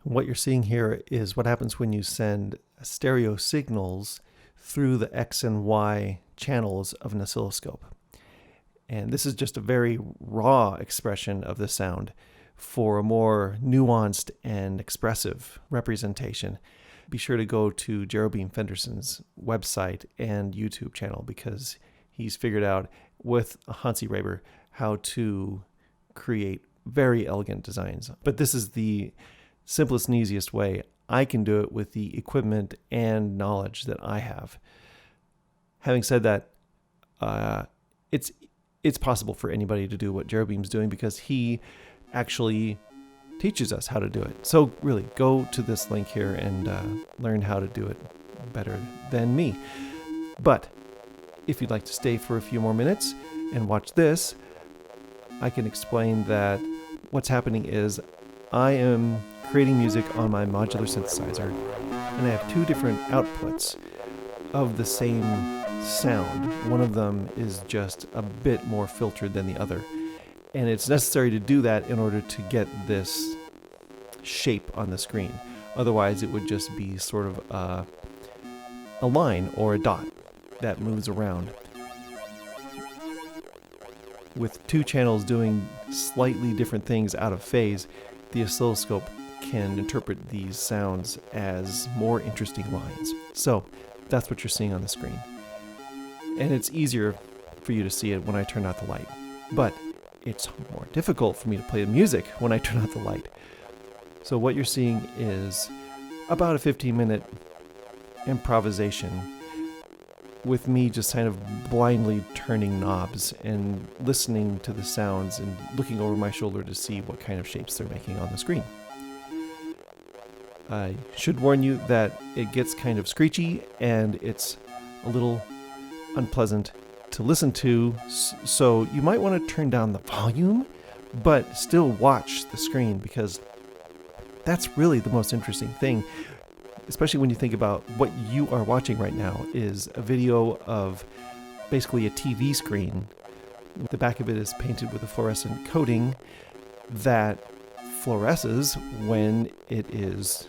What you're seeing here is what happens when you send stereo signals through the X and Y channels of an oscilloscope. And this is just a very raw expression of the sound. For a more nuanced and expressive representation, be sure to go to Jerobeam Fenderson's website and YouTube channel, because he's figured out with Hansi Reber how to create very elegant designs. But this is the simplest and easiest way I can do it with the equipment and knowledge that I have. Having said that, it's possible for anybody to do what Jerobeam's doing, because he actually teaches us how to do it. So really, go to this link here and learn how to do it better than me. But if you'd like to stay for a few more minutes and watch this, I can explain that what's happening is I am creating music on my modular synthesizer, and I have two different outputs of the same sound. One of them is just a bit more filtered than the other, and it's necessary to do that in order to get this shape on the screen. Otherwise, it would just be sort of a line or a dot that moves around. With two channels doing slightly different things out of phase, the oscilloscope can interpret these sounds as more interesting lines. So that's what you're seeing on the screen. And it's easier for you to see it when I turn out the light. But it's more difficult for me to play the music when I turn out the light. So what you're seeing is about a 15-minute improvisation with me just kind of blindly turning knobs and listening to the sounds and looking over my shoulder to see what kind of shapes they're making on the screen. I should warn you that it gets kind of screechy and it's a little unpleasant to listen to, so you might want to turn down the volume, but still watch the screen, because that's really the most interesting thing, especially when you think about what you are watching right now is a video of basically a TV screen. The back of it is painted with a fluorescent coating that fluoresces when it is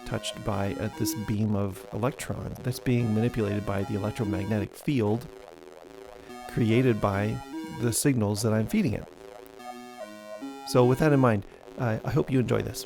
touched by this beam of electrons that's being manipulated by the electromagnetic field created by the signals that I'm feeding it. So with that in mind, I hope you enjoy this.